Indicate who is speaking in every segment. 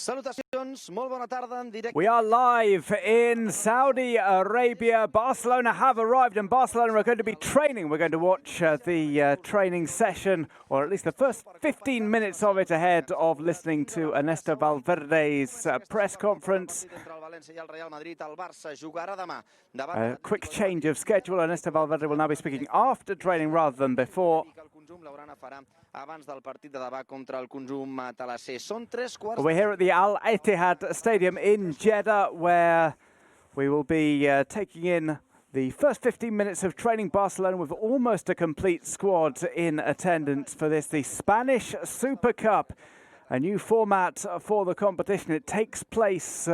Speaker 1: Salutacions, molt bona tarda en directe.
Speaker 2: We are live in Saudi Arabia. Barcelona have arrived, and Barcelona are going to be training. We're going to watch the training session, or at least the first 15 minutes of it, ahead of listening to Ernesto Valverde's press conference. A quick change of schedule. Ernesto Valverde will now be speaking after training rather than before. We're here at the Al-Ittihad Stadium in Jeddah, where we will be taking in the first 15 minutes of training. Barcelona with almost a complete squad in attendance for this, the Spanish Super Cup, a new format for the competition. It takes place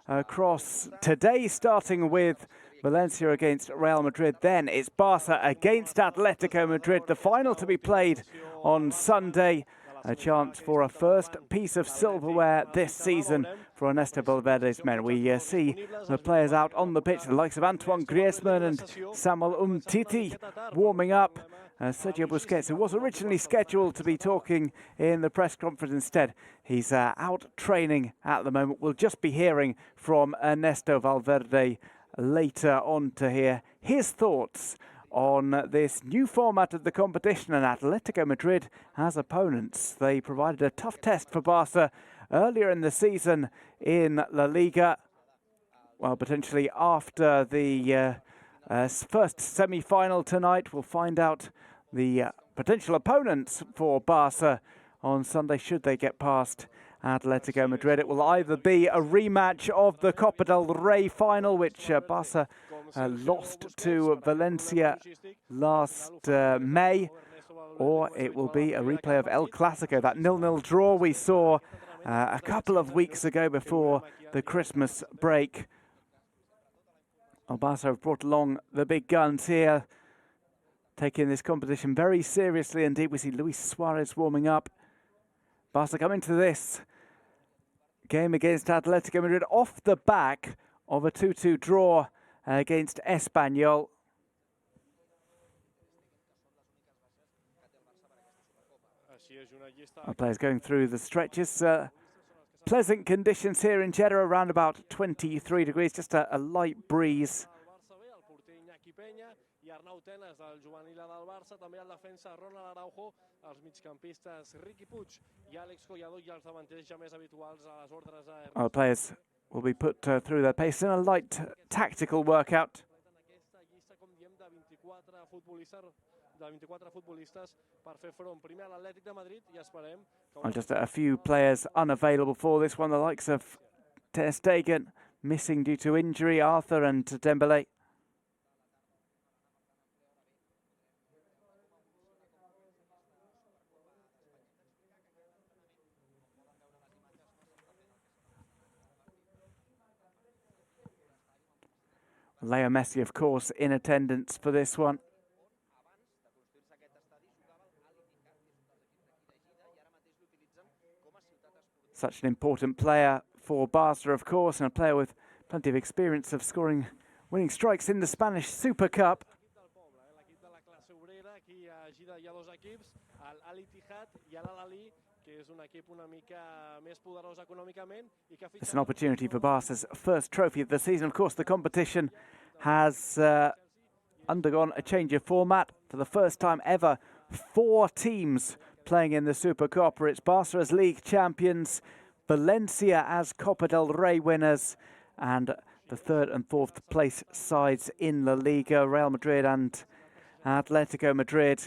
Speaker 2: across today, starting with Valencia against Real Madrid. Then it's Barca against Atletico Madrid, the final to be played on Sunday. A chance for a first piece of silverware this season for Ernesto Valverde's men. We see the players out on the pitch, the likes of Antoine Griezmann and Samuel Umtiti warming up. Sergio Busquets, who was originally scheduled to be talking in the press conference, instead he's out training at the moment. We'll just be hearing from Ernesto Valverde later on to hear his thoughts on this new format of the competition, and Atletico Madrid as opponents. They provided a tough test for Barca earlier in the season in La Liga. Well, potentially after the first semi-final tonight, we'll find out the potential opponents for Barca on Sunday, should they get past Atletico Madrid. It will either be a rematch of the Copa del Rey final, which Barca lost to Valencia last May, or it will be a replay of El Clasico, that 0-0 draw we saw a couple of weeks ago before the Christmas break. Well, Barca have brought along the big guns here, taking this competition very seriously indeed. We see Luis Suarez warming up. Barca come into this game against Atletico Madrid off the back of a 2-2 draw against Espanyol. Our players going through the stretches. Pleasant conditions here in Jeddah, around about 23 degrees, just a light breeze. Our players will be put through their pace in a light tactical workout. Just a few players unavailable for this one, the likes of Ter Stegen missing due to injury, Arthur and Dembele. Leo Messi, of course, in attendance for this one. Such an important player for Barca, of course, and a player with plenty of experience of scoring winning strikes in the Spanish Super Cup. It's an opportunity for Barca's first trophy of the season. Of course, the competition has undergone a change of format. For the first time ever, 4 teams playing in the SuperCopa. It's Barca as league champions, Valencia as Copa del Rey winners, and the 3rd and 4th place sides in La Liga, Real Madrid and Atletico Madrid.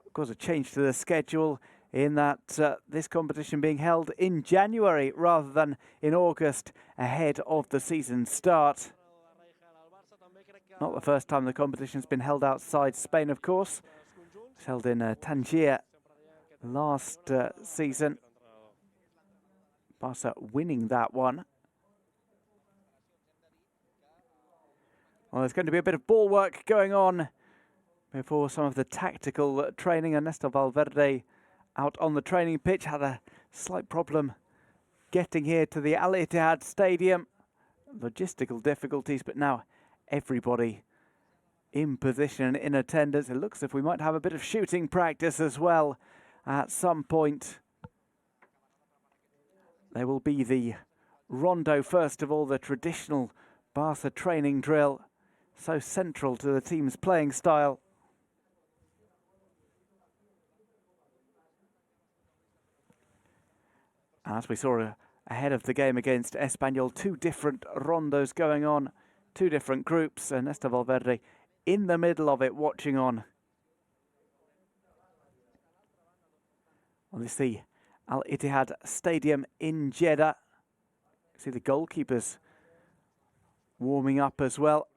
Speaker 2: Of course, a change to the schedule in that this competition being held in January rather than in August ahead of the season start. Not the first time the competition's been held outside Spain, of course. It was held in Tangier last season. Barca winning that one. Well, there's going to be a bit of ball work going on before some of the tactical training. Ernesto Valverde out on the training pitch had a slight problem getting here to the Al-Ittihad Stadium. Logistical difficulties, but now everybody in position, in attendance. It looks as if we might have a bit of shooting practice as well at some point. There will be the rondo first of all, the traditional Barca training drill, so central to the team's playing style. As we saw ahead of the game against Espanyol, two different rondos going on, two different groups, and Néstor Valverde in the middle of it, watching on. Well, this is the Al-Ittihad Stadium in Jeddah. You see the goalkeepers warming up as well.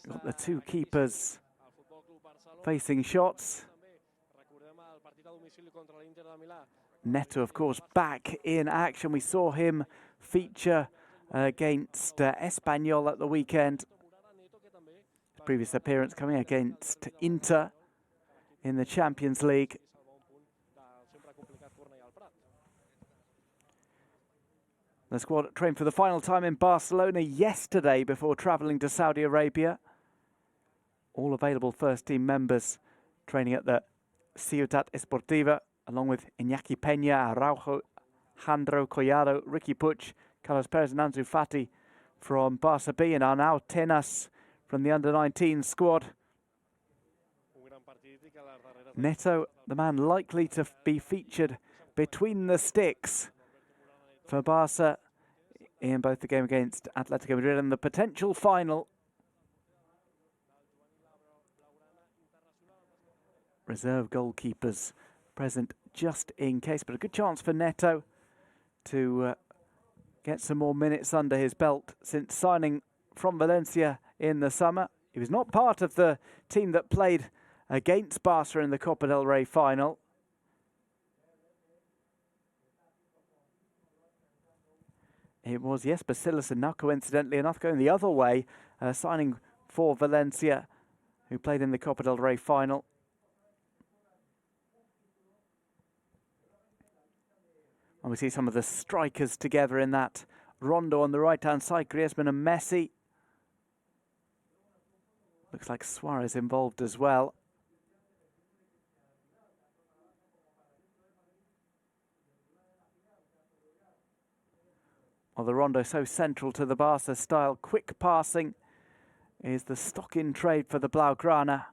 Speaker 2: Got the two keepers facing shots. Neto, of course, back in action. We saw him feature against Espanyol at the weekend. His previous appearance coming against Inter in the Champions League. The squad trained for the final time in Barcelona yesterday before travelling to Saudi Arabia. All available first-team members training at the Ciutat Esportiva, along with Iñaki Peña, Araujo, Jandro Collado, Ricky Puig, Carlos Perez and Ansu Fati from Barça B, and Arnau Tenas from the under-19 squad. Neto, the man likely to be featured between the sticks for Barca in both the game against Atletico Madrid and the potential final. Reserve goalkeepers present just in case, but a good chance for Neto to get some more minutes under his belt since signing from Valencia in the summer. He was not part of the team that played against Barca in the Copa del Rey final. It was, yes, Bacillus and now, coincidentally enough, going the other way, signing for Valencia, who played in the Copa del Rey final. And we see some of the strikers together in that rondo on the right-hand side, Griezmann and Messi. Looks like Suarez involved as well. Well, the rondo so central to the Barca style. Quick passing is the stock in trade for the Blaugrana.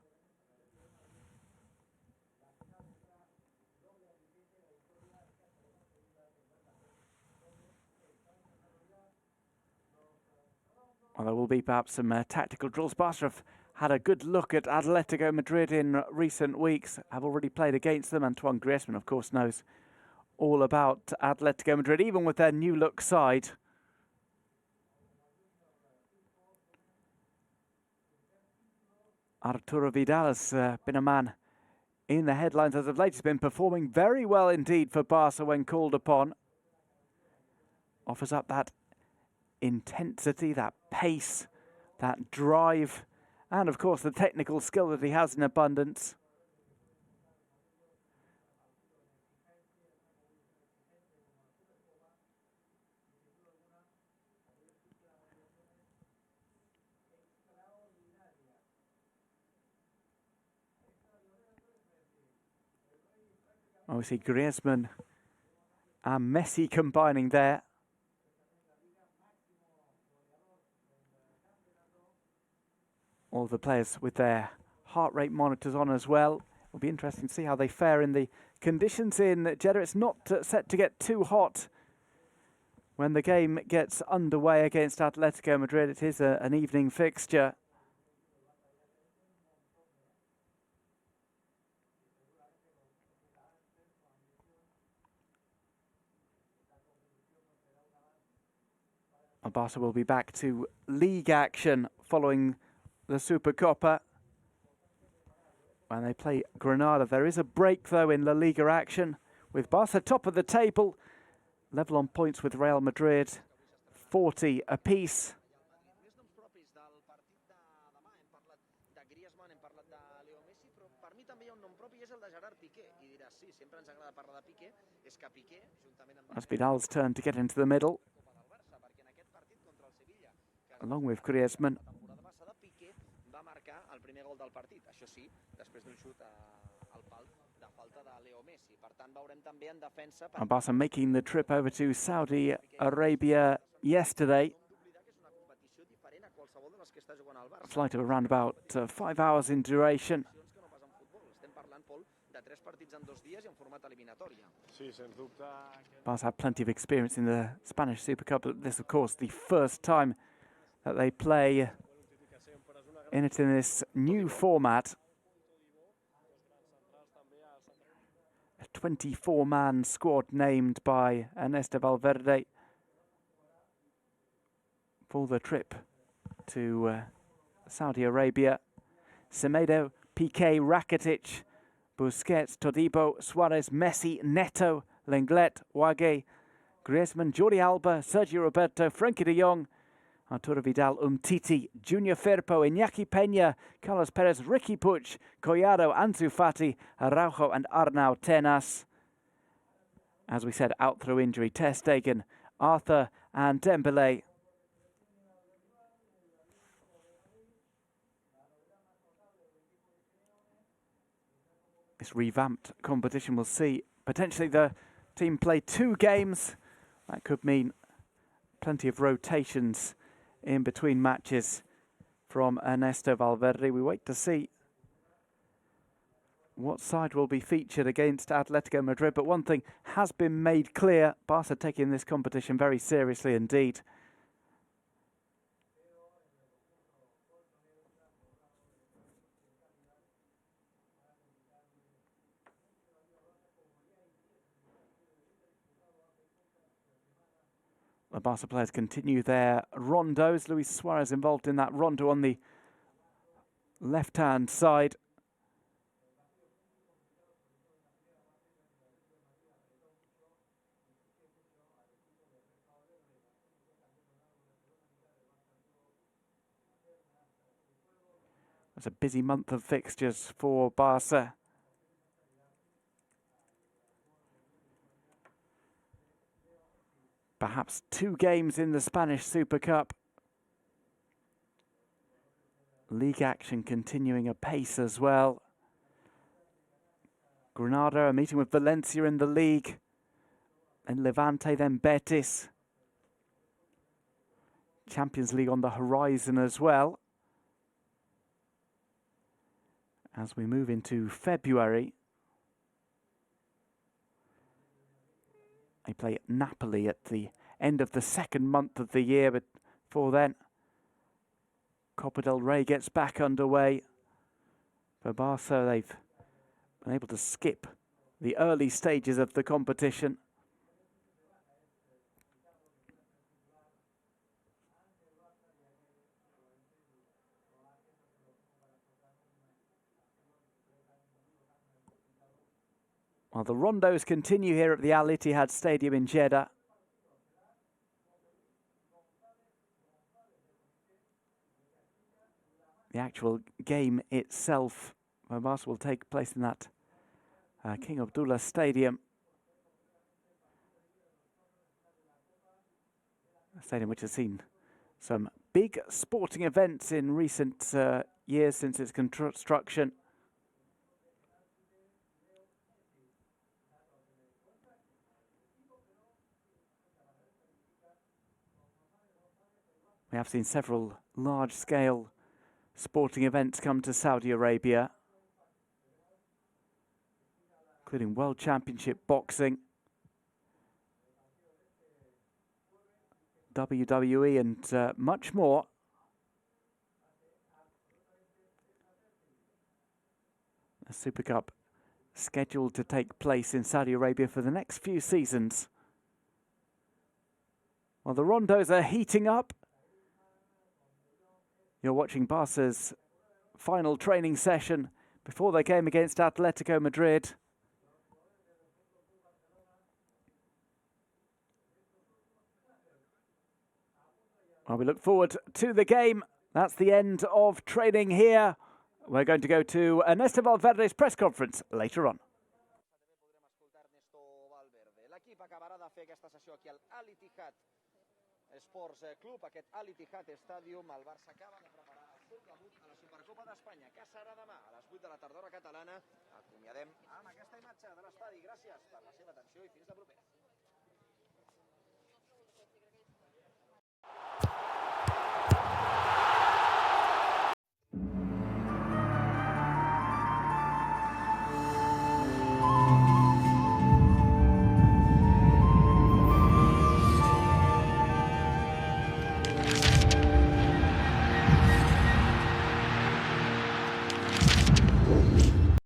Speaker 2: Well, there will be perhaps some tactical drills. Barca have had a good look at Atletico Madrid in recent weeks, have already played against them. Antoine Griezmann, of course, knows all about Atletico Madrid, even with their new look side. Arturo Vidal has been a man in the headlines as of late. He's been performing very well indeed for Barca when called upon. Offers up that intensity, that pace, that drive, and of course the technical skill that he has in abundance. Oh, we see Griezmann and Messi combining there. All the players with their heart rate monitors on as well. It'll be interesting to see how they fare in the conditions in Jeddah. It's not set to get too hot when the game gets underway against Atletico Madrid. It is an evening fixture. Barca will be back to league action following the Supercopa when they play Granada. There is a break, though, in La Liga action, with Barca top of the table, level on points with Real Madrid, 40 apiece. It's Vidal's turn to get into the middle, along with Griezmann. Barça making the trip over to Saudi Arabia yesterday. A flight of around about 5 hours in duration. Barça have plenty of experience in the Spanish Super Cup, but this, of course, the first time that they play in this new format. A 24-man squad named by Ernesto Valverde for the trip to Saudi Arabia. Semedo, Piqué, Rakitic, Busquets, Todibo, Suarez, Messi, Neto, Lenglet, Wague, Griezmann, Jordi Alba, Sergio Roberto, Frenkie de Jong, Arturo Vidal, Umtiti, Junior Firpo, Iñaki Peña, Carlos Perez, Ricky Puig, Collado, Ansu Fati, Araujo and Arnau Tenas. As we said, out through injury, Ter Stegen, Arthur and Dembele. This revamped competition will see potentially the team play 2 games. That could mean plenty of rotations in between matches from Ernesto Valverde. We wait to see what side will be featured against Atletico Madrid. But one thing has been made clear, Barca taking this competition very seriously indeed. The Barca players continue their rondos. Luis Suarez involved in that rondo on the left-hand side. It's a busy month of fixtures for Barca. Perhaps 2 games in the Spanish Super Cup. League action continuing apace as well. Granada are meeting with Valencia in the league. Then Levante, then Betis. Champions League on the horizon as well. As we move into February, they play Napoli at the end of the 2nd month of the year, but before then, Copa del Rey gets back underway. For Barca, they've been able to skip the early stages of the competition. While the rondos continue here at the Al-Ittihad Stadium in Jeddah. The actual game itself, Barca, will take place in that King Abdullah Stadium. A stadium which has seen some big sporting events in recent years since its construction. We have seen several large-scale sporting events come to Saudi Arabia, including World Championship Boxing, WWE and much more. The Super Cup scheduled to take place in Saudi Arabia for the next few seasons. While the rondos are heating up, you're watching Barca's final training session before their game against Atletico Madrid. Well, we look forward to the game. That's the end of training here. We're going to go to Ernesto Valverde's press conference later on.
Speaker 1: L'equip acabarà de fer aquesta sessió aquí al Al-Ittihad Sport Club, aquest Al-Ittihad Stadium. El Barça acaba de preparar el seu debut a la Supercopa d'Espanya, que serà demà a les 8 de la tardora catalana. Acomiadem amb aquesta imatge de l'estadi. Gràcies per la seva atenció i fins la propera.